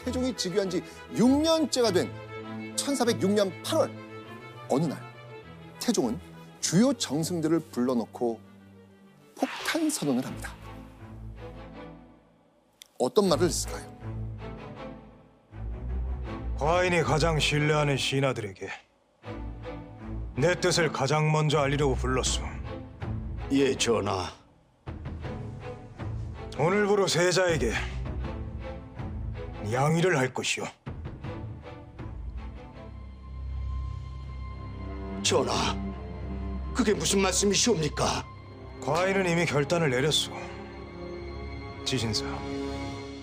태종이 즉위한 지 6년째가 된 1406년 8월 어느 날 태종은 주요 정승들을 불러놓고 폭탄 선언을 합니다. 어떤 말을 했을까요? 과인이 가장 신뢰하는 신하들에게 내 뜻을 가장 먼저 알리려고 불렀소. 예, 전하. 오늘부로 세자에게 양위를 할 것이오. 전하, 그게 무슨 말씀이시옵니까? 과인은 이미 결단을 내렸소. 지신사,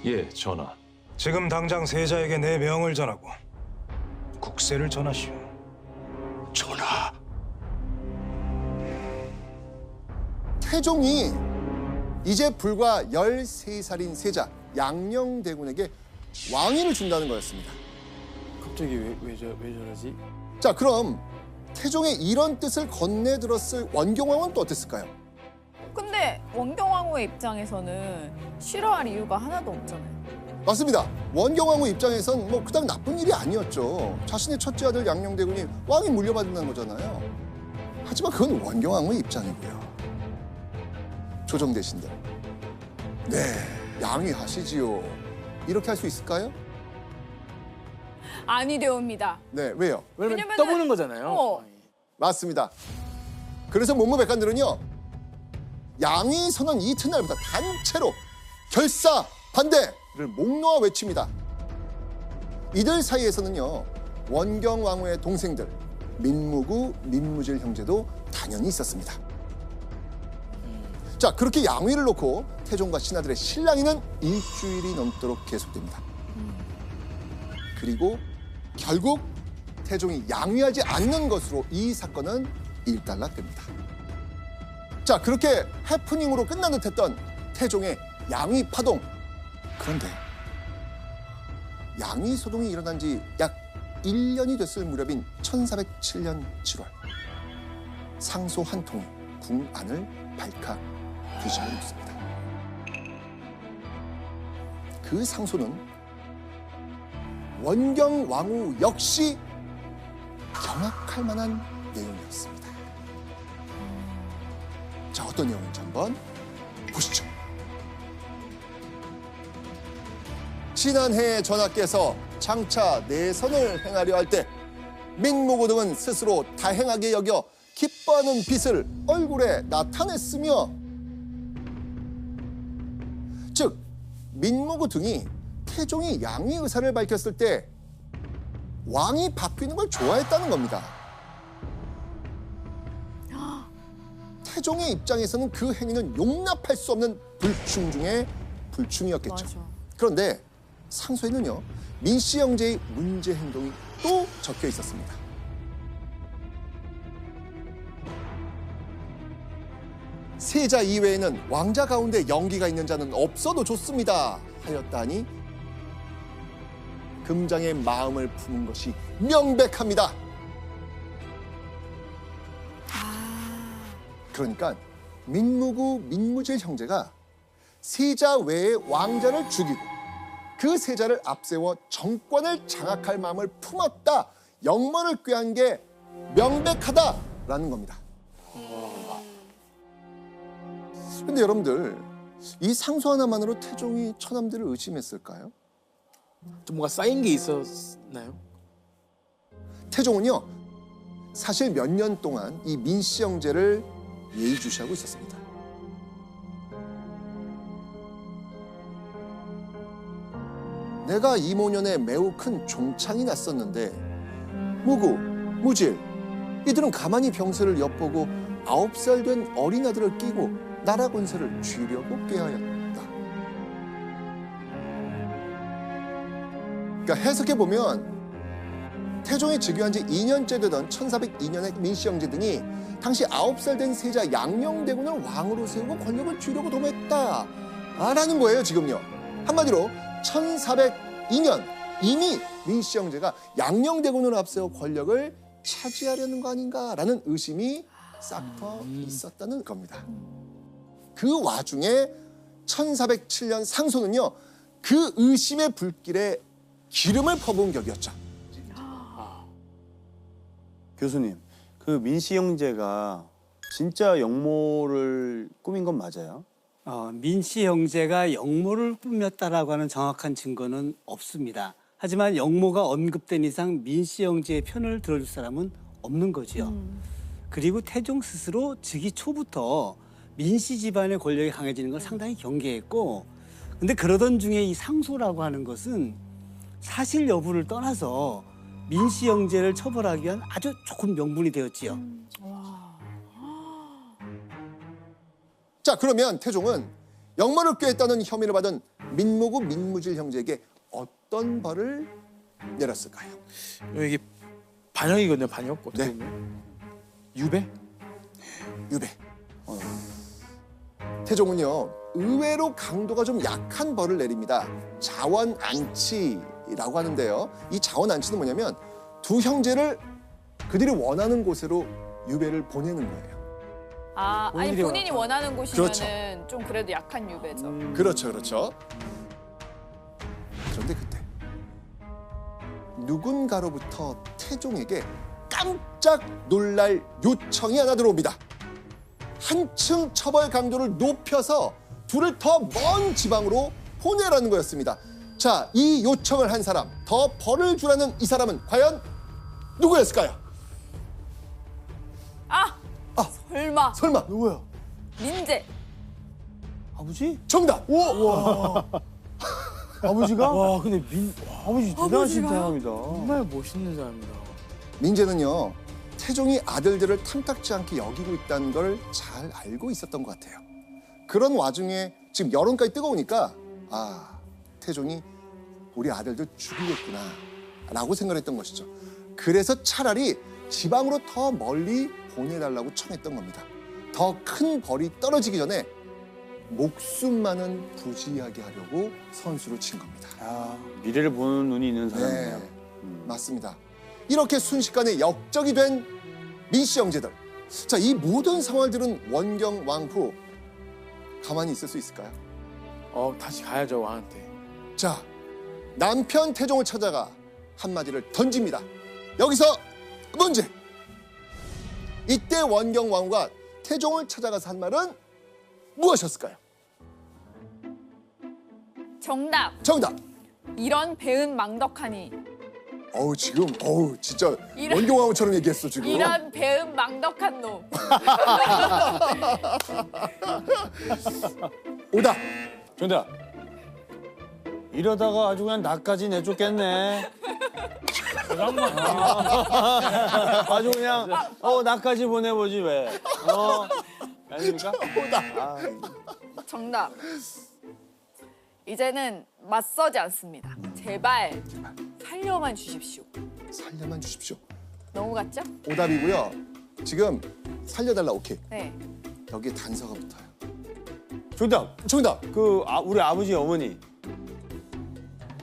예, 전하. 지금 당장 세자에게 내 명을 전하고 국세를 전하시오. 전하, 태종이 이제 불과 13살인 세자 양녕대군에게 왕위를 준다는 거였습니다. 갑자기 왜 저러지? 자, 그럼 태종의 이런 뜻을 건네들었을 원경왕은 또 어땠을까요? 근데 원경왕후의 입장에서는 싫어할 이유가 하나도 없잖아요. 맞습니다. 원경왕후 입장에선 뭐 그닥 나쁜 일이 아니었죠. 자신의 첫째 아들 양녕대군이 왕위 물려받는다는 거잖아요. 하지만 그건 원경왕후의 입장이고요. 조정대신들, 네, 양위하시지요. 이렇게 할 수 있을까요? 아니되옵니다. 네, 왜요? 왜냐면 왜냐면은- 떠보는 거잖아요. 어. 맞습니다. 그래서 문무백관들은요, 양위 선언 이튿날부터 단체로 결사 반대를 목 놓아 외칩니다. 이들 사이에서는요, 원경왕후의 동생들 민무구, 민무질 형제도 당연히 있었습니다. 자, 그렇게 양위를 놓고 태종과 신하들의 실랑이는 일주일이 넘도록 계속됩니다. 그리고 결국 태종이 양위하지 않는 것으로 이 사건은 일단락됩니다. 자, 그렇게 해프닝으로 끝난 듯했던 태종의 양위 파동. 그런데 양위 소동이 일어난 지 약 1년이 됐을 무렵인 1407년 7월 상소 한 통이 궁 안을 발칵 뒤집어 놓습니다. 그 상소는 원경왕후 역시 경악할 만한 내용이었습니다. 자, 어떤 내용인지 한번 보시죠. 지난해 전하께서 장차 내선을 행하려 할 때 민무구 등은 스스로 다행하게 여겨 기뻐하는 빛을 얼굴에 나타냈으며, 즉 민무구 등이 태종이 양위 의사를 밝혔을 때 왕이 바뀌는 걸 좋아했다는 겁니다. 태종의 입장에서는 그 행위는 용납할 수 없는 불충 중에 불충이었겠죠. 맞아. 그런데 상소에는요, 민씨 형제의 문제 행동이 또 적혀 있었습니다. 세자 이외에는 왕자 가운데 연기가 있는 자는 없어도 좋습니다 하였다니 금장의 마음을 품은 것이 명백합니다. 그러니까 민무구, 민무질 형제가 세자 외의 왕자를 죽이고 그 세자를 앞세워 정권을 장악할 마음을 품었다, 영모를 꾀한 게 명백하다라는 겁니다. 근데 여러분들, 이 상소 하나만으로 태종이 처남들을 의심했을까요? 좀 뭔가 쌓인 게 있었나요? 태종은요, 사실 몇 년 동안 이 민씨 형제를 예의주시하고 있었습니다. 내가 이모년에 매우 큰 종창이 났었는데 무구, 무질 이들은 가만히 병세를 엿보고 9살 된 어린 아들을 끼고 나라 권세를 쥐려고 꾀하였다. 그러니까 해석해보면 태종이 즉위한 지 2년째 되던 1402년의 민씨 형제 등이 당시 9살 된 세자 양녕대군을 왕으로 세우고 권력을 쥐려고 도모했다라는 거예요, 지금요. 한마디로 1402년 이미 민씨 형제가 양녕대군을 앞세워 권력을 차지하려는 거 아닌가라는 의심이 싹터 있었다는 겁니다. 그 와중에 1407년 상소는요, 그 의심의 불길에 기름을 퍼부은 격이었죠. 교수님, 그 민씨 형제가 진짜 영모를 꾸민 건 맞아요? 민씨 형제가 영모를 꾸몄다라고 하는 정확한 증거는 없습니다. 하지만 영모가 언급된 이상 민씨 형제의 편을 들어줄 사람은 없는 거지요. 그리고 태종 스스로 즉위 초부터 민씨 집안의 권력이 강해지는 걸 상당히 경계했고, 근데 그러던 중에 이 상소라고 하는 것은 사실 여부를 떠나서 민씨 형제를 처벌하기 위한 아주 좋은 명분이 되었지요. 자, 그러면 태종은 영모를 꾀했다는 혐의를 받은 민무구 민무질 형제에게 어떤 벌을 내렸을까요? 이게 반역이거든요, 반역. 어떻게 네. 보면. 유배? 유배. 태종은요, 의외로 강도가 좀 약한 벌을 내립니다. 자원안치라고 하는데요. 이 자원안치는 뭐냐면 두 형제를 그들이 원하는 곳으로 유배를 보내는 거예요. 아니 본인이 원하는 곳이면은 그렇죠. 좀 그래도 약한 유배죠. 그렇죠, 그렇죠. 그런데 그때 누군가로부터 태종에게 깜짝 놀랄 요청이 하나 들어옵니다. 한층 처벌 강도를 높여서 둘을 더 먼 지방으로 보내라는 거였습니다. 자, 이 요청을 한 사람, 더 벌을 주라는 이 사람은 과연 누구였을까요? 설마 설마 누구야? 민재. 아버지? 정답! 아버지가? 와, 근데 아버지 대단하신 사람이다. 정말 멋있는 사람이다. 민재는요, 태종이 아들들을 탐탁지 않게 여기고 있다는 걸 잘 알고 있었던 것 같아요. 그런 와중에 지금 여론까지 뜨거우니까 태종이 우리 아들들 죽이겠구나 라고 생각했던 것이죠. 그래서 차라리 지방으로 더 멀리 보내달라고 청했던 겁니다. 더 큰 벌이 떨어지기 전에 목숨만은 부지하게 하려고 선수를 친 겁니다. 미래를 보는 눈이 있는 사람이에요. 네, 맞습니다. 이렇게 순식간에 역적이 된 민씨 형제들. 자, 이 모든 상황들은 원경 왕후 가만히 있을 수 있을까요? 다시 가야죠, 왕한테. 자, 남편 태종을 찾아가 한마디를 던집니다. 여기서 문제. 이때 원경 왕후가 태종을 찾아가서 한 말은 무엇이었을까요? 정답. 정답. 이런 배은 망덕하니. 지금 진짜 이런- 원경 왕후처럼 얘기했어 지금. 이런 배은 망덕한 놈. 오답. 정답. 이러다가 아주 그냥 나까지 내쫓겠네. 아주 그냥 나까지 보내보지 왜? 아닙니까? 정답. 이제는 맞서지 않습니다. 제발 살려만 주십시오. 살려만 주십시오. 넘어갔죠? 오답이고요. 지금 살려달라 오케이. 네. 여기에 단서가 붙어요. 정답. 정답. 우리 아버지 어머니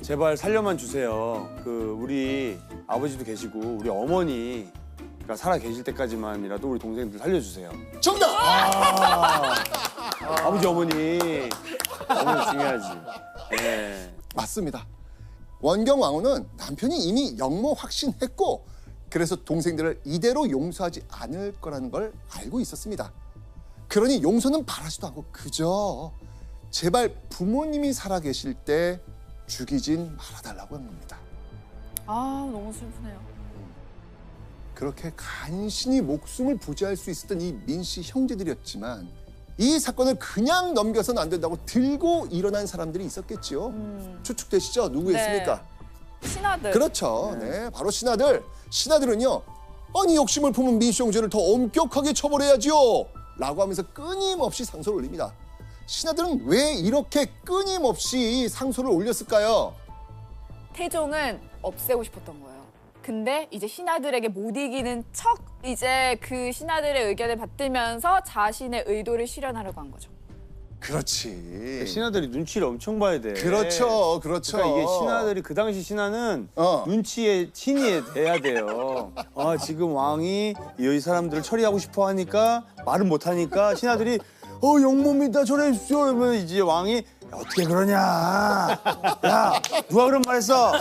제발 살려만 주세요. 우리 아버지도 계시고 우리 어머니가 살아 계실 때까지만이라도 우리 동생들 살려주세요. 정답. 아버지 어머니 중요하지. 네. 맞습니다. 원경 왕후는 남편이 이미 영모 확신했고 그래서 동생들을 이대로 용서하지 않을 거라는 걸 알고 있었습니다. 그러니 용서는 바라지도 않고 그저 제발 부모님이 살아계실 때 죽이진 말아달라고 한 겁니다. 너무 슬프네요. 그렇게 간신히 목숨을 부지할 수 있었던 이 민씨 형제들이었지만 이 사건을 그냥 넘겨서는 안 된다고 들고 일어난 사람들이 있었겠지요. 추측되시죠? 누구였습니까? 신하들. 그렇죠. 네, 바로 신하들. 신하들은요. 아니 욕심을 품은 민씨 형제를 더 엄격하게 처벌해야지요. 라고 하면서 끊임없이 상소를 올립니다. 신하들은 왜 이렇게 끊임없이 상소를 올렸을까요? 태종은 없애고 싶었던 거예요. 근데 이제 신하들에게 못 이기는 척 이제 그 신하들의 의견을 받들면서 자신의 의도를 실현하려고 한 거죠. 그렇지. 신하들이 눈치를 엄청 봐야 돼. 그렇죠. 그렇죠. 그러니까 이게 신하들이 그 당시 신하는 눈치에 친히 돼야 돼요. 지금 왕이 이 사람들을 처리하고 싶어 하니까 말은 못 하니까 신하들이 영모입니다. 처리해 주십시오. 그러면 이제 왕이 어떻게 그러냐? 야, 누가 그런 말했어?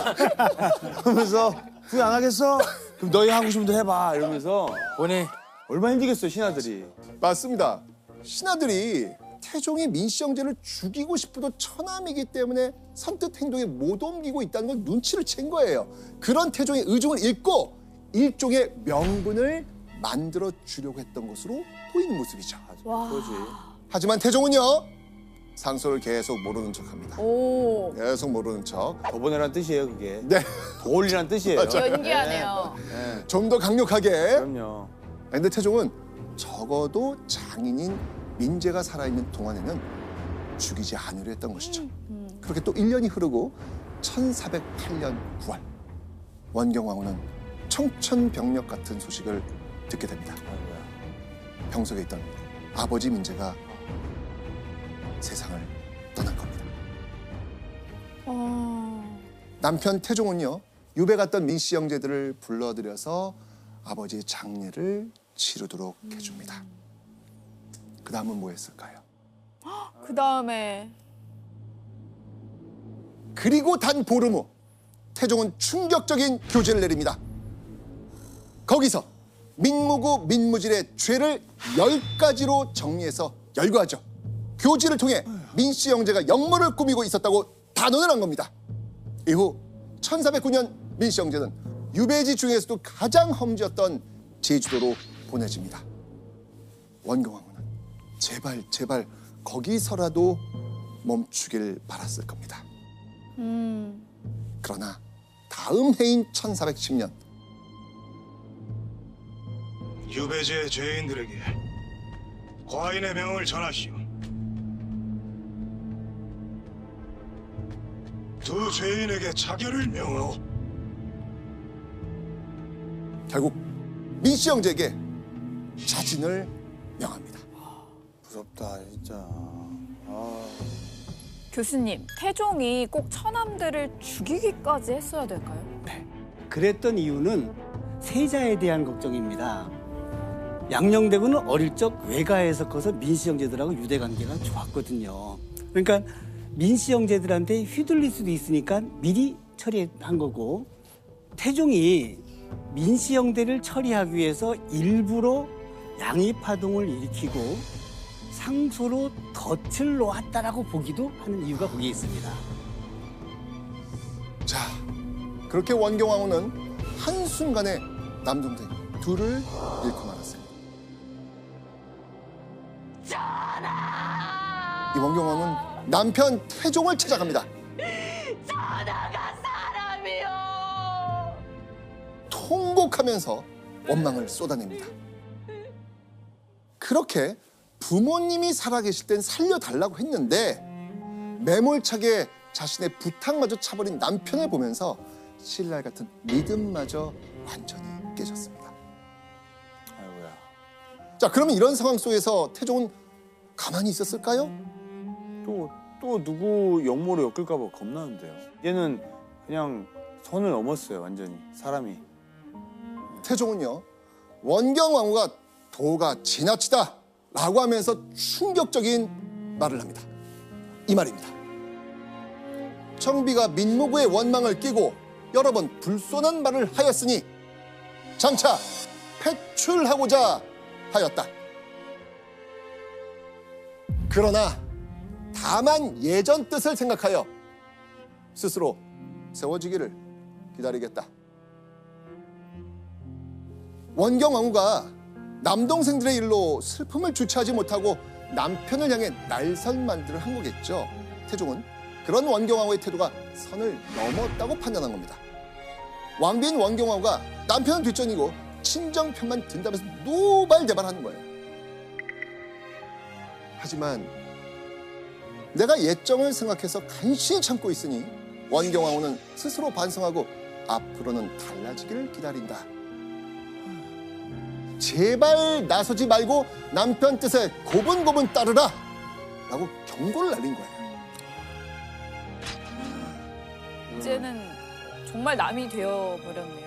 그러면서 후회 안 하겠어? 그럼 너희 하고 싶은 대로 해봐. 이러면서 보내. 얼마나 힘들겠어 신하들이. 맞습니다. 신하들이 태종이 민씨 형제를 죽이고 싶어도 처남이기 때문에 선뜻 행동에 못 옮기고 있다는 걸 눈치를 챈 거예요. 그런 태종의 의중을 읽고 일종의 명분을 만들어 주려고 했던 것으로 보이는 모습이죠. 와. 그거지. 하지만 태종은요, 상소를 계속 모르는 척합니다. 오. 계속 모르는 척. 더 보내라는 뜻이에요 그게. 네, 더 올리라는 뜻이에요. 연기하네요. 좀 더 강력하게. 그럼요. 근데 태종은 적어도 장인인 민재가 살아있는 동안에는 죽이지 않으려 했던 것이죠. 그렇게 또 1년이 흐르고 1408년 9월 원경왕후는 청천벽력 같은 소식을 듣게 됩니다. 병석에 있던 아버지 민재가 세상을 떠난 겁니다. 남편 태종은요, 유배 갔던 민씨 형제들을 불러들여서 아버지의 장례를 치르도록 해줍니다. 그 다음은 뭐 했을까요? 그 다음에 그리고 단 보름 후 태종은 충격적인 교제를 내립니다. 거기서 민무구 민무질의 죄를 10가지로 정리해서 열거하죠. 교지를 통해 민씨 형제가 역모를 꾸미고 있었다고 단언을 한 겁니다. 이후 1409년 민씨 형제는 유배지 중에서도 가장 험지였던 제주도로 보내집니다. 원경왕후는 제발 거기서라도 멈추길 바랐을 겁니다. 그러나 다음 해인 1410년 유배지의 죄인들에게 과인의 명을 전하시오. 두 죄인에게 자결을 명하오. 결국 민씨 형제에게 자진을 명합니다. 무섭다 진짜. 교수님, 태종이 꼭 처남들을 죽이기까지 했어야 될까요? 그랬던 이유는 세자에 대한 걱정입니다. 양녕대군은 어릴 적 외가에서 커서 민씨 형제들하고 유대 관계가 좋았거든요. 그러니까 민씨 형제들한테 휘둘릴 수도 있으니까 미리 처리한 거고, 태종이 민씨 형제를 처리하기 위해서 일부러 양입파동을 일으키고 상소로 덫을 놓았다라고 보기도 하는 이유가 거기에 있습니다. 자, 그렇게 원경왕후는 한순간에 남동생 둘을 잃고 말았습니다. 이 원경왕후는 남편 태종을 찾아갑니다. 전하가 사람이요. 통곡하면서 원망을 쏟아냅니다. 그렇게 부모님이 살아계실 땐 살려달라고 했는데 매몰차게 자신의 부탁마저 차버린 남편을 보면서 신랄 같은 믿음마저 완전히 깨졌습니다. 아이고야. 자, 그러면 이런 상황 속에서 태종은 가만히 있었을까요? 또 누구 역모로 엮을까 봐 겁나는데요. 얘는 그냥 선을 넘었어요 완전히 사람이. 태종은요, 원경왕후가 도가 지나치다 라고 하면서 충격적인 말을 합니다. 이 말입니다. 청비가 민무구의 원망을 끼고 여러 번 불손한 말을 하였으니 장차 패출하고자 하였다. 그러나 다만 예전 뜻을 생각하여 스스로 세워지기를 기다리겠다. 원경왕후가 남동생들의 일로 슬픔을 주체하지 못하고 남편을 향해 날선만들을 한 거겠죠. 태종은 그런 원경왕후의 태도가 선을 넘었다고 판단한 겁니다. 왕비인 원경왕후가 남편은 뒷전이고 친정 편만 든다면서 노발대발하는 거예요. 하지만 내가 예정을 생각해서 간신히 참고 있으니 원경왕후는 스스로 반성하고 앞으로는 달라지기를 기다린다. 제발 나서지 말고 남편 뜻에 고분고분 따르라 라고 경고를 날린 거예요. 이제는 정말 남이 되어버렸네요.